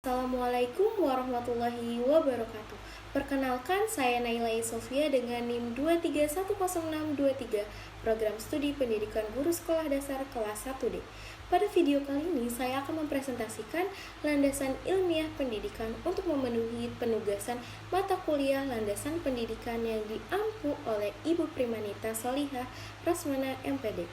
Assalamualaikum warahmatullahi wabarakatuh. Perkenalkan, saya Naila Sofia dengan NIM 2310623, Program Studi Pendidikan Guru Sekolah Dasar kelas 1D. Pada video kali ini, saya akan mempresentasikan landasan ilmiah pendidikan untuk memenuhi penugasan mata kuliah landasan pendidikan yang diampu oleh Ibu Primanita Solihah Rasmana MPD.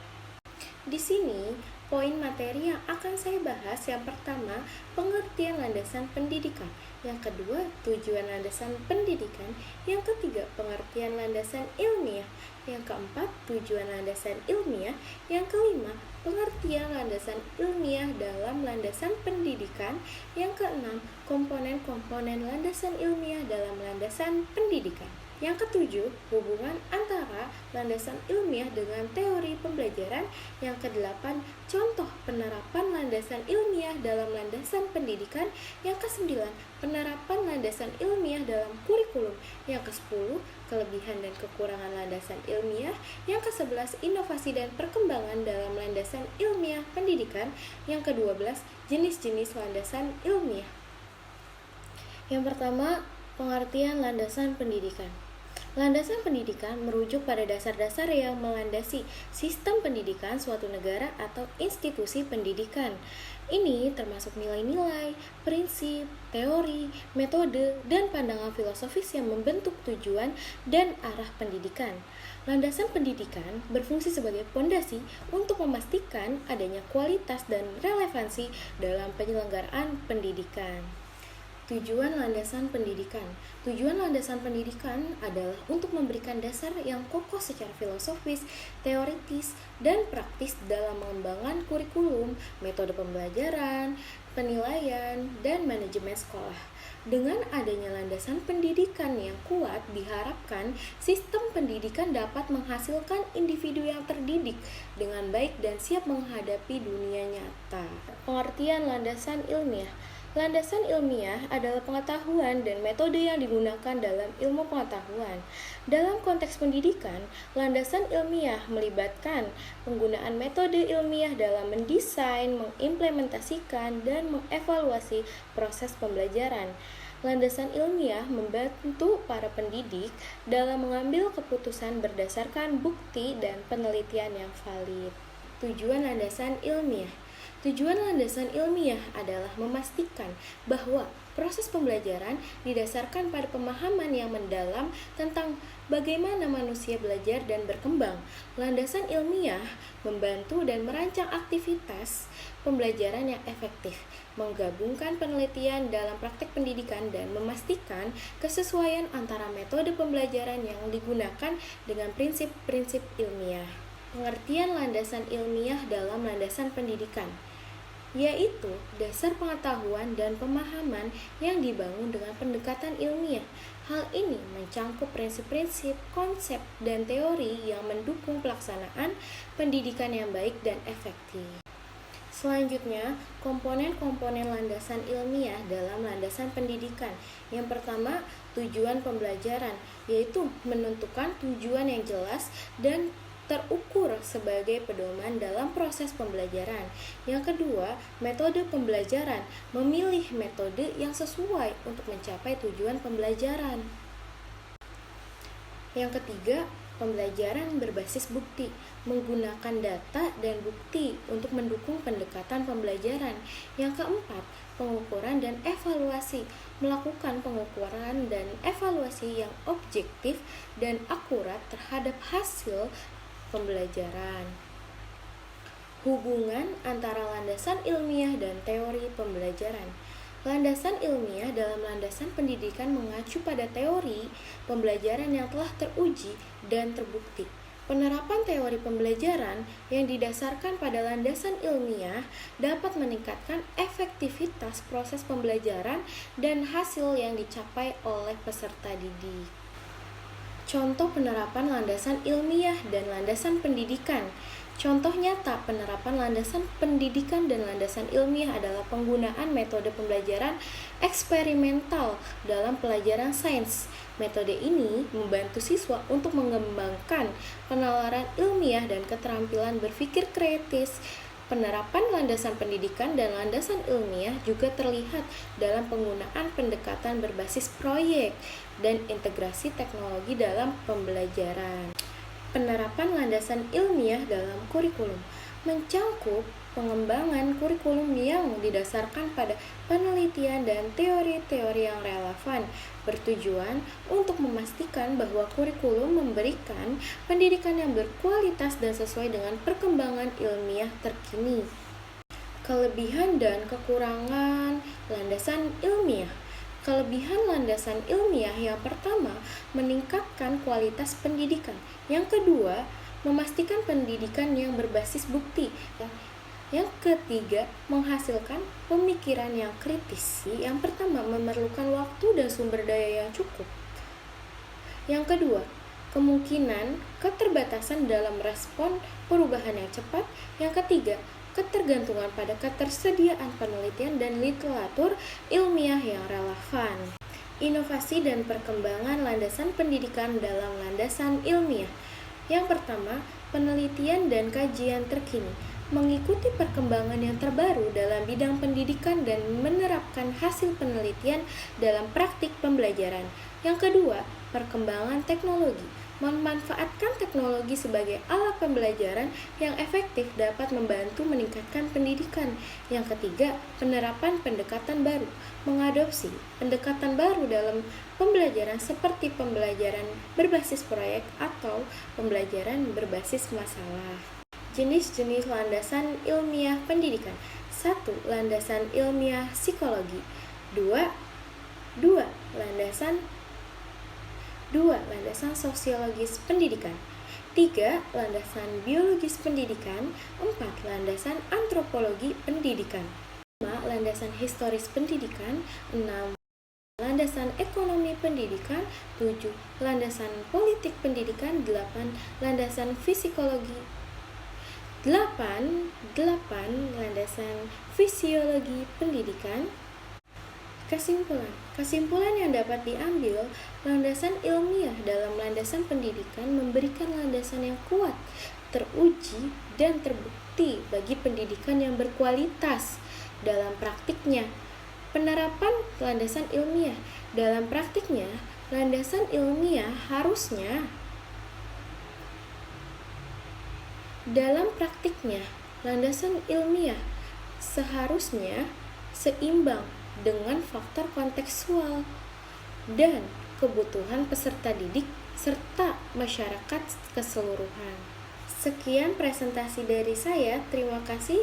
Di sini, poin materi yang akan saya bahas yang pertama, pengertian landasan pendidikan. Yang kedua, tujuan landasan pendidikan. Yang ketiga, pengertian landasan ilmiah. Yang keempat, tujuan landasan ilmiah. Yang kelima, pengertian landasan ilmiah dalam landasan pendidikan. Yang keenam, komponen-komponen landasan ilmiah dalam landasan pendidikan. Yang ketujuh, hubungan antara landasan ilmiah dengan teori pembelajaran. Yang kedelapan, contoh penerapan landasan ilmiah dalam landasan pendidikan. Yang kesembilan, penerapan landasan ilmiah dalam kurikulum. Yang kesepuluh, kelebihan dan kekurangan landasan ilmiah. Yang kesebelas, inovasi dan perkembangan dalam landasan ilmiah pendidikan. Yang kedua belas, jenis-jenis landasan ilmiah. Yang pertama, pengertian landasan pendidikan. Landasan pendidikan merujuk pada dasar-dasar yang melandasi sistem pendidikan suatu negara atau institusi pendidikan. Ini termasuk nilai-nilai, prinsip, teori, metode, dan pandangan filosofis yang membentuk tujuan dan arah pendidikan. Landasan pendidikan berfungsi sebagai fondasi untuk memastikan adanya kualitas dan relevansi dalam penyelenggaraan pendidikan. Tujuan landasan pendidikan. Tujuan landasan pendidikan adalah untuk memberikan dasar yang kokoh secara filosofis, teoritis, dan praktis dalam mengembangkan kurikulum, metode pembelajaran, penilaian, dan manajemen sekolah. Dengan adanya landasan pendidikan yang kuat, diharapkan sistem pendidikan dapat menghasilkan individu yang terdidik dengan baik dan siap menghadapi dunia nyata. Pengertian landasan ilmiah. Landasan ilmiah adalah pengetahuan dan metode yang digunakan dalam ilmu pengetahuan. Dalam konteks pendidikan, landasan ilmiah melibatkan penggunaan metode ilmiah dalam mendesain, mengimplementasikan, dan mengevaluasi proses pembelajaran. Landasan ilmiah membantu para pendidik dalam mengambil keputusan berdasarkan bukti dan penelitian yang valid. Tujuan landasan ilmiah. Tujuan landasan ilmiah adalah memastikan bahwa proses pembelajaran didasarkan pada pemahaman yang mendalam tentang bagaimana manusia belajar dan berkembang. Landasan ilmiah membantu dan merancang aktivitas pembelajaran yang efektif, menggabungkan penelitian dalam praktek pendidikan, dan memastikan kesesuaian antara metode pembelajaran yang digunakan dengan prinsip-prinsip ilmiah. Pengertian landasan ilmiah dalam landasan pendidikan, yaitu dasar pengetahuan dan pemahaman yang dibangun dengan pendekatan ilmiah. Hal ini mencangkup prinsip-prinsip, konsep, dan teori yang mendukung pelaksanaan pendidikan yang baik dan efektif. Selanjutnya, komponen-komponen landasan ilmiah dalam landasan pendidikan. Yang pertama, tujuan pembelajaran, yaitu menentukan tujuan yang jelas dan terukur sebagai pedoman dalam proses pembelajaran. Yang kedua, metode pembelajaran, memilih metode yang sesuai untuk mencapai tujuan pembelajaran. Yang ketiga, pembelajaran berbasis bukti, menggunakan data dan bukti untuk mendukung pendekatan pembelajaran. Yang keempat, pengukuran dan evaluasi, melakukan pengukuran dan evaluasi yang objektif dan akurat terhadap hasil pembelajaran. Hubungan antara landasan ilmiah dan teori pembelajaran. Landasan ilmiah dalam landasan pendidikan mengacu pada teori pembelajaran yang telah teruji dan terbukti. Penerapan teori pembelajaran yang didasarkan pada landasan ilmiah dapat meningkatkan efektivitas proses pembelajaran dan hasil yang dicapai oleh peserta didik. Contoh penerapan landasan ilmiah dan landasan pendidikan. Contoh nyata penerapan landasan pendidikan dan landasan ilmiah adalah penggunaan metode pembelajaran eksperimental dalam pelajaran sains. Metode ini membantu siswa untuk mengembangkan penalaran ilmiah dan keterampilan berpikir kritis Penerapan landasan pendidikan dan landasan ilmiah juga terlihat dalam penggunaan pendekatan berbasis proyek dan integrasi teknologi dalam pembelajaran. Penerapan landasan ilmiah dalam kurikulum mencangkup pengembangan kurikulum yang didasarkan pada penelitian dan teori-teori yang relevan, bertujuan untuk memastikan bahwa kurikulum memberikan pendidikan yang berkualitas dan sesuai dengan perkembangan ilmiah terkini. Kelebihan dan kekurangan landasan ilmiah. Kelebihan landasan ilmiah yang pertama, meningkatkan kualitas pendidikan. Yang kedua, memastikan pendidikan yang berbasis bukti. Yang ketiga, menghasilkan pemikiran yang kritis. Yang pertama, memerlukan waktu dan sumber daya yang cukup. Yang kedua, kemungkinan keterbatasan dalam respon perubahan yang cepat. Yang ketiga, ketergantungan pada ketersediaan penelitian dan literatur ilmiah yang relevan. Inovasi dan perkembangan landasan pendidikan dalam landasan ilmiah. Yang pertama, penelitian dan kajian terkini, mengikuti perkembangan yang terbaru dalam bidang pendidikan dan menerapkan hasil penelitian dalam praktik pembelajaran. Yang kedua, perkembangan teknologi, memanfaatkan teknologi sebagai alat pembelajaran yang efektif dapat membantu meningkatkan pendidikan. Yang ketiga, penerapan pendekatan baru, mengadopsi pendekatan baru dalam pembelajaran seperti pembelajaran berbasis proyek atau pembelajaran berbasis masalah. Jenis-jenis landasan ilmiah pendidikan. 1. Landasan ilmiah psikologi. 2. Landasan sosiologis pendidikan. 3. Landasan biologis pendidikan. 4. Landasan antropologi pendidikan. 5. Landasan historis pendidikan. 6. Landasan ekonomi pendidikan. 7. Landasan politik pendidikan. 8. Landasan psikologi. 8. Landasan fisiologi pendidikan. Kesimpulan yang dapat diambil, landasan ilmiah dalam landasan pendidikan memberikan landasan yang kuat, teruji, dan terbukti bagi pendidikan yang berkualitas. Dalam praktiknya, penerapan landasan ilmiah. Dalam praktiknya, landasan ilmiah seharusnya seimbang dengan faktor kontekstual dan kebutuhan peserta didik serta masyarakat keseluruhan. Sekian presentasi dari saya, terima kasih.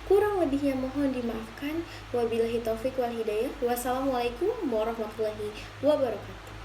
Kurang lebihnya mohon dimaafkan. Wabillahi taufik wal hidayah. Wassalamualaikum warahmatullahi wabarakatuh.